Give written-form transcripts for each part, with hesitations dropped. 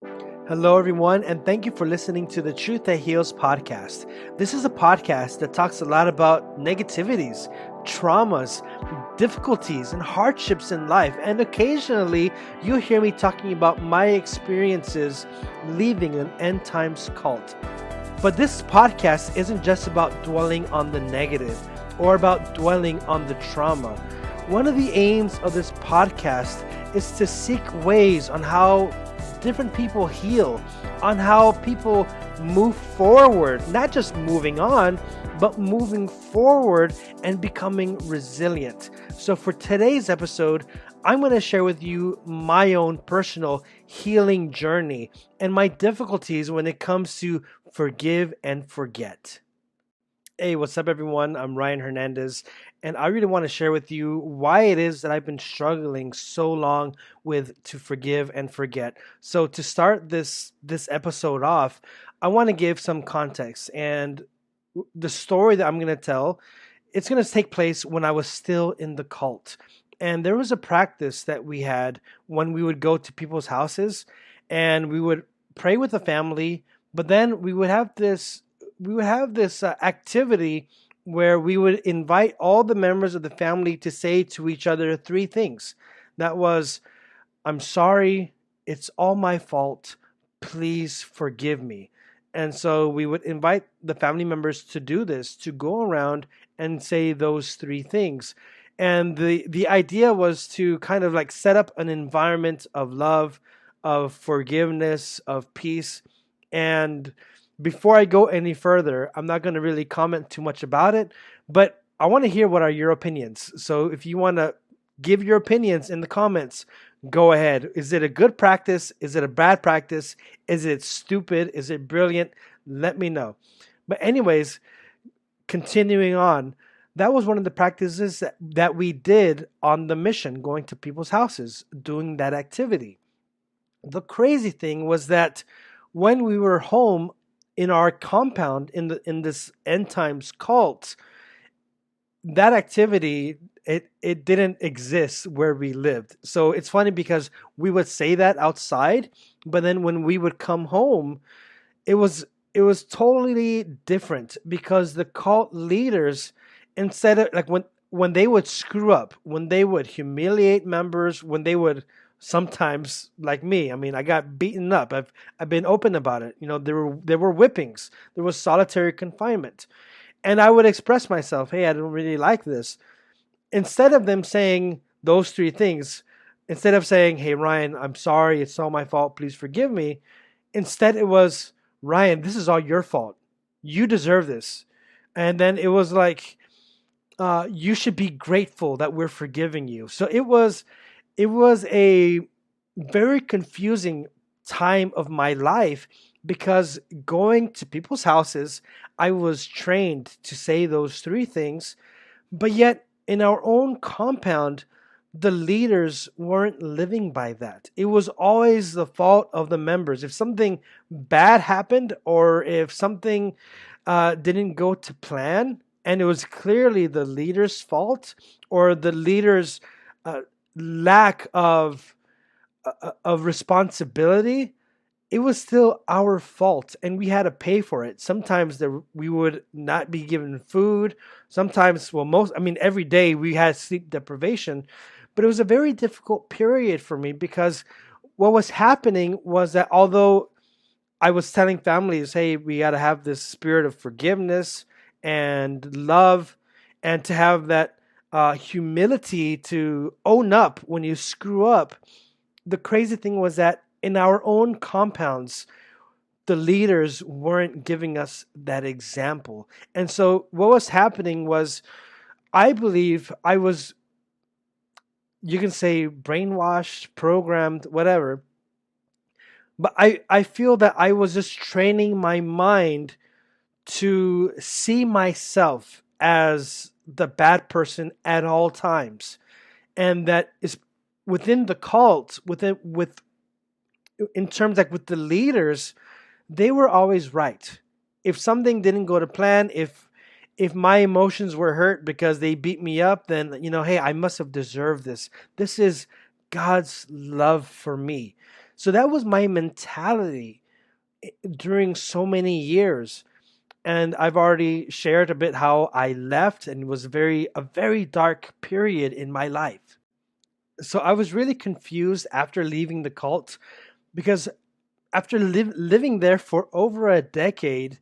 Hello, everyone, and thank you for listening to the Truth That Heals podcast. This is a podcast that talks a lot about negativities, traumas, difficulties, and hardships in life. And occasionally, you'll hear me talking about my experiences leaving an end times cult. But this podcast isn't just about dwelling on the negative or about dwelling on the trauma. One of the aims of this podcast is to seek ways on how different people heal, on how people move forward, not just moving on, but moving forward and becoming resilient. So for today's episode, I'm going to share with you my own personal healing journey and my difficulties when it comes to forgive and forget. Hey, what's up, everyone? I'm Ryan Hernandez, and I really want to share with you why it is that I've been struggling so long with to forgive and forget. So, to start this episode off, I want to give some context, and the story that I'm going to tell, it's going to take place when I was still in the cult. And there was a practice that we had when we would go to people's houses, and we would pray with the family, but then we would have this activity where we would invite all the members of the family to say to each other three things. That was, I'm sorry, it's all my fault, please forgive me. And so we would invite the family members to do this, to go around and say those three things. And the idea was to kind of like set up an environment of love, of forgiveness, of peace. And before I go any further, I'm not going to really comment too much about it, but I want to hear what are your opinions. So if you want to give your opinions in the comments, go ahead. Is it a good practice? Is it a bad practice? Is it stupid? Is it brilliant? Let me know. But anyways, continuing on, that was one of the practices that we did on the mission, going to people's houses, doing that activity. The crazy thing was that when we were home in our compound in this end times cult, that activity it didn't exist where we lived. So it's funny because we would say that outside, but then when we would come home, it was it was totally different because the cult leaders, instead of like when they would screw up, when they would humiliate members, when they would sometimes like me, I mean, I got beaten up. I've been open about it. You know, there were whippings, there was solitary confinement, and I would express myself, hey, I don't really like this. Instead of them saying those three things, instead of saying, hey, Ryan, I'm sorry, it's all my fault, please forgive me, instead it was, Ryan, this is all your fault. You deserve this. And then it was like, you should be grateful that we're forgiving you. So it was a very confusing time of my life because going to people's houses, I was trained to say those three things, but yet in our own compound, the leaders weren't living by that. It was always the fault of the members. If something bad happened or if something didn't go to plan, and it was clearly the leader's fault or the leader's uh, lack of responsibility, it was still our fault and we had to pay for it. Sometimes we would not be given food. Sometimes, well, most, I mean, every day we had sleep deprivation, but it was a very difficult period for me because what was happening was that although I was telling families, hey, we got to have this spirit of forgiveness and love and to have that humility to own up when you screw up. The crazy thing was that in our own compounds, the leaders weren't giving us that example. And so what was happening was, I believe I was, you can say, brainwashed, programmed, whatever. But I feel that I was just training my mind to see myself as the bad person at all times. And that is within the cult, with in terms like with the leaders, they were always right. If something didn't go to plan, if my emotions were hurt because they beat me up, then hey, I must have deserved this. This is God's love for me. So that was my mentality during so many years. And I've already shared a bit how I left, and it was a very dark period in my life. So I was really confused after leaving the cult, because after living there for over a decade,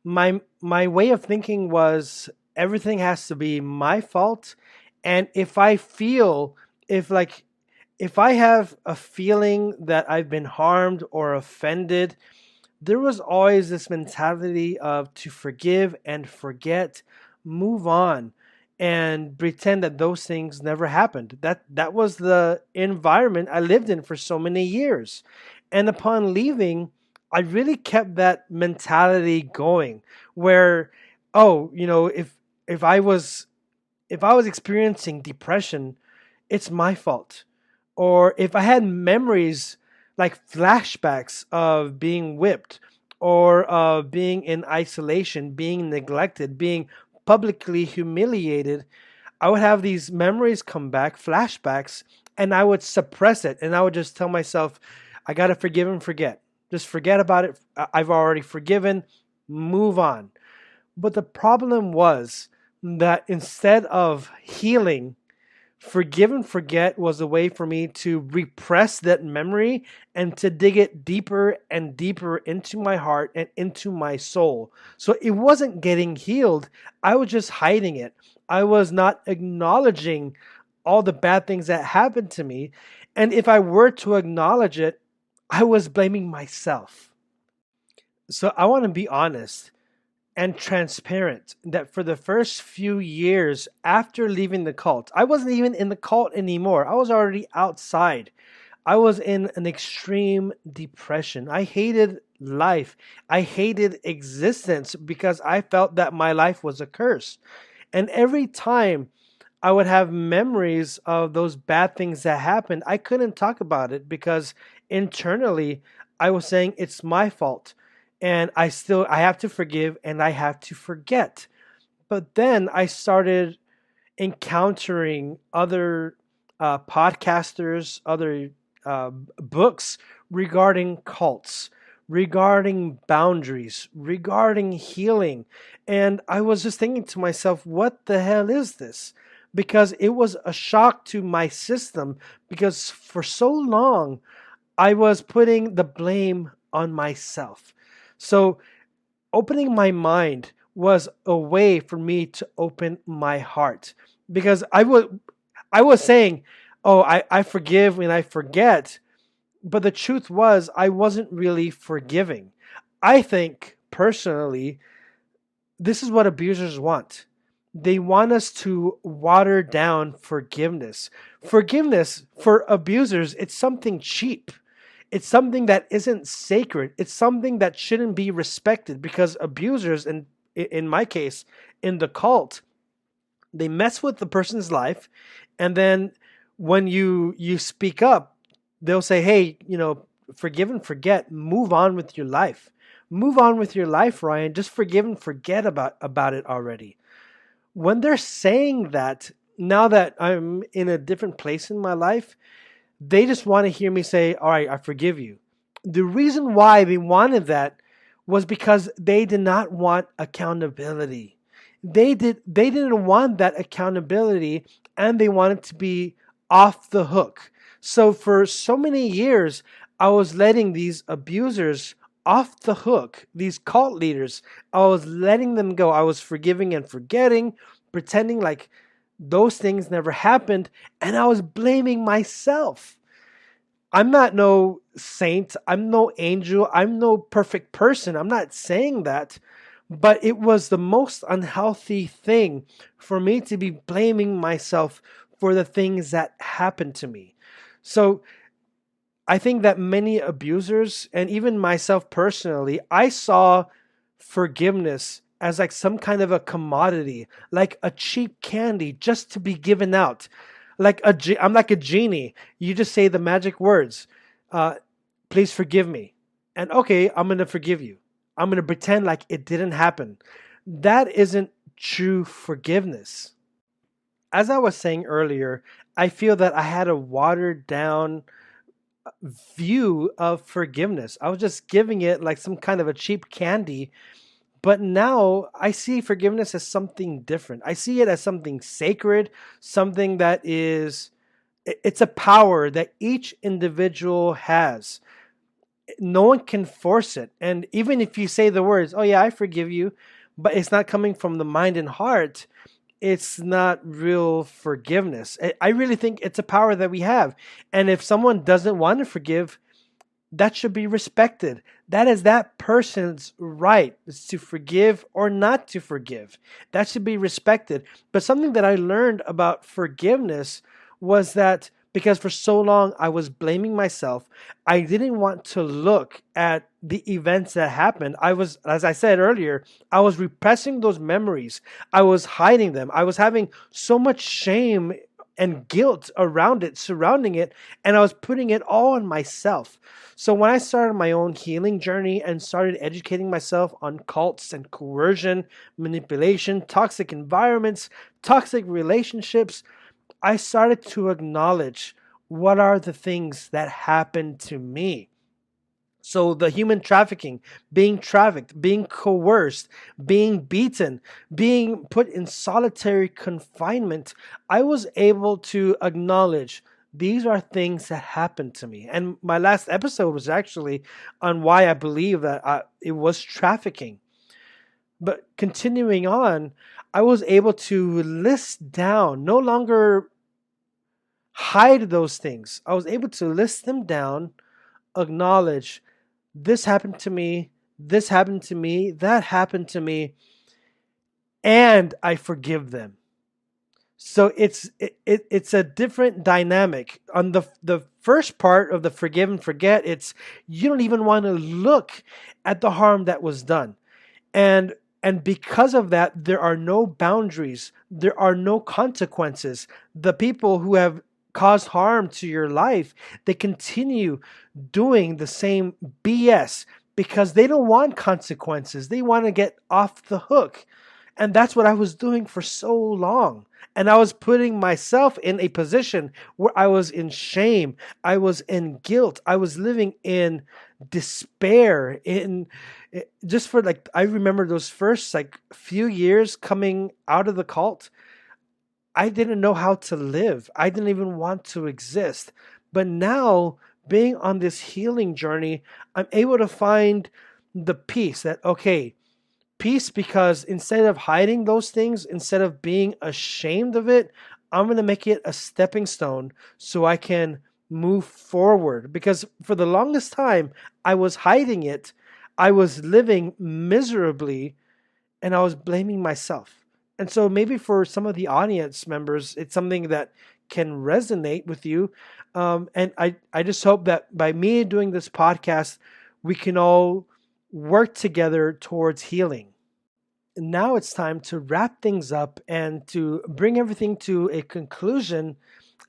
my way of thinking was everything has to be my fault. And if like if I have a feeling that I've been harmed or offended, there was always this mentality of to forgive and forget, move on, and pretend that those things never happened. That was the environment I lived in for so many years. And upon leaving, I really kept that mentality going where, oh, if I was if I was experiencing depression, it's my fault. Or if I had memories like flashbacks of being whipped or of being in isolation, being neglected, being publicly humiliated, I would have these memories come back, flashbacks, and I would suppress it. And I would just tell myself, I got to forgive and forget. Just forget about it. I've already forgiven. Move on. But the problem was that instead of healing, forgive and forget was a way for me to repress that memory and to dig it deeper and deeper into my heart and into my soul. So it wasn't getting healed. I was just hiding it. I was not acknowledging all the bad things that happened to me. And if I were to acknowledge it, I was blaming myself. So I want to be honest and transparent that for the first few years after leaving the cult, I wasn't even in the cult anymore. I was already outside. I was in an extreme depression. I hated life. I hated existence because I felt that my life was a curse. And every time I would have memories of those bad things that happened, I couldn't talk about it because internally I was saying it's my fault. And I have to forgive and I have to forget. But then I started encountering other podcasters, other books regarding cults, regarding boundaries, regarding healing. And I was just thinking to myself, what the hell is this? Because it was a shock to my system, because for so long I was putting the blame on myself. So opening my mind was a way for me to open my heart, because I was saying, oh, I forgive and I forget, but the truth was I wasn't really forgiving. I think personally this is what abusers want. They want us to water down forgiveness. Forgiveness for abusers, it's something cheap. It's something that isn't sacred. It's something that shouldn't be respected, because abusers, in my case, in the cult, they mess with the person's life, and then when you speak up, they'll say, "Hey, forgive and forget. Move on with your life. Move on with your life, Ryan. Just forgive and forget about it already." When they're saying that, now that I'm in a different place in my life, they just want to hear me say, all right, I forgive you. The reason why they wanted that was because they did not want accountability. They didn't want that accountability, and they wanted to be off the hook. So for so many years, I was letting these abusers off the hook, these cult leaders. I was letting them go. I was forgiving and forgetting, pretending like those things never happened, and I was blaming myself. I'm not no saint, I'm no angel, I'm no perfect person. I'm not saying that, but it was the most unhealthy thing for me to be blaming myself for the things that happened to me. So I think that many abusers, and even myself personally, I saw forgiveness as like some kind of a commodity, like a cheap candy just to be given out. I'm like a genie. You just say the magic words, uh, please forgive me. And okay, I'm going to forgive you. I'm going to pretend like it didn't happen. That isn't true forgiveness. As I was saying earlier, I feel that I had a watered down view of forgiveness. I was just giving it like some kind of a cheap candy. But now I see forgiveness as something different. I see it as something sacred, something that is, it's a power that each individual has. No one can force it. And even if you say the words, "Oh yeah, I forgive you," but it's not coming from the mind and heart, it's not real forgiveness. I really think it's a power that we have. And if someone doesn't want to forgive, that should be respected. That is that person's right, is to forgive or not to forgive. That should be respected. But something that I learned about forgiveness was that because for so long I was blaming myself, I didn't want to look at the events that happened. I was, as I said earlier, I was repressing those memories. I was hiding them. I was having so much shame and guilt around it, surrounding it, and I was putting it all on myself. So when I started my own healing journey and started educating myself on cults and coercion, manipulation, toxic environments, toxic relationships, I started to acknowledge what are the things that happened to me. So the human trafficking, being trafficked, being coerced, being beaten, being put in solitary confinement, I was able to acknowledge these are things that happened to me. And my last episode was actually on why I believe that it was trafficking. But continuing on, I was able to list down, no longer hide those things. I was able to list them down, acknowledge this happened to me, this happened to me, that happened to me, and I forgive them. So it's a different dynamic. On the first part of the forgive and forget, it's you don't even want to look at the harm that was done. And because of that, there are no boundaries, there are no consequences. The people who have caused harm to your life, they continue doing the same BS because they don't want consequences. They want to get off the hook. And that's what I was doing for so long. And I was putting myself in a position where I was in shame. I was in guilt. I was living in despair. Just for like, I remember those first like few years coming out of the cult. I didn't know how to live. I didn't even want to exist. But now, being on this healing journey, I'm able to find the peace that, okay, peace because instead of hiding those things, instead of being ashamed of it, I'm going to make it a stepping stone so I can move forward. Because for the longest time, I was hiding it, I was living miserably, and I was blaming myself. And so maybe for some of the audience members, it's something that can resonate with you. And I just hope that by me doing this podcast, we can all work together towards healing. Now it's time to wrap things up and to bring everything to a conclusion.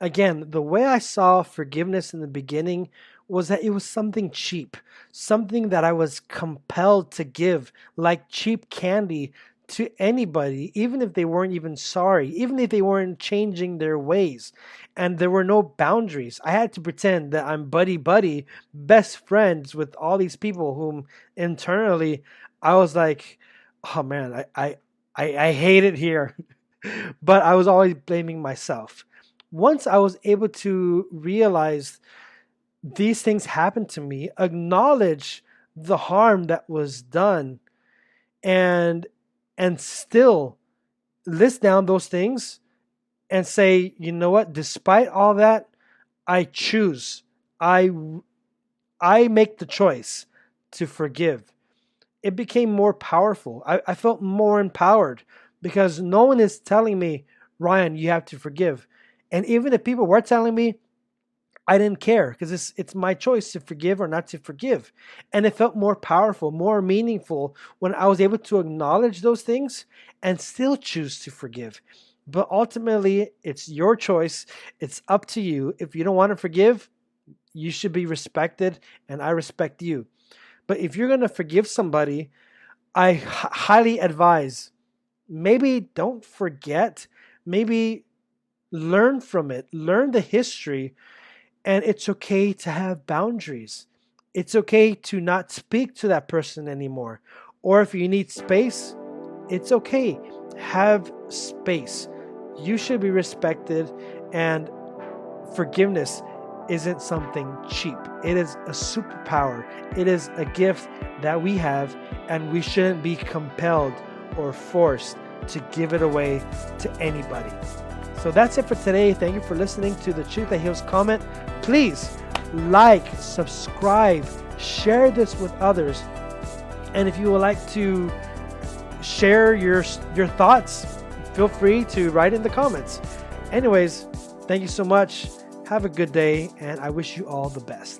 Again, the way I saw forgiveness in the beginning was that it was something cheap, something that I was compelled to give, like cheap candy to anybody, even if they weren't even sorry, even if they weren't changing their ways. And there were no boundaries. I had to pretend that I'm buddy buddy, best friends with all these people whom internally I was like, oh man, I hate it here. But I was always blaming myself. Once I was able to realize these things happened to me, acknowledge the harm that was done, and still list down those things and say, you know what, despite all that, I choose. I I make the choice to forgive. It became more powerful. I felt more empowered because no one is telling me, Ryan, you have to forgive. And even if people were telling me, I didn't care because it's my choice to forgive or not to forgive. And it felt more powerful, more meaningful when I was able to acknowledge those things and still choose to forgive. But ultimately, it's your choice. It's up to you. If you don't want to forgive, you should be respected, and I respect you. But if you're going to forgive somebody, I highly advise maybe don't forget, maybe learn from it, learn the history, And it's okay to have boundaries. It's okay to not speak to that person anymore. Or if you need space, it's okay. Have space. You should be respected, and forgiveness isn't something cheap. It is a superpower. It is a gift that we have, and we shouldn't be compelled or forced to give it away to anybody. So that's it for today. Thank you for listening to the Truth That Heals comment. Please like, subscribe, share this with others. And if you would like to share your thoughts, feel free to write in the comments. Anyways, thank you so much. Have a good day, and I wish you all the best.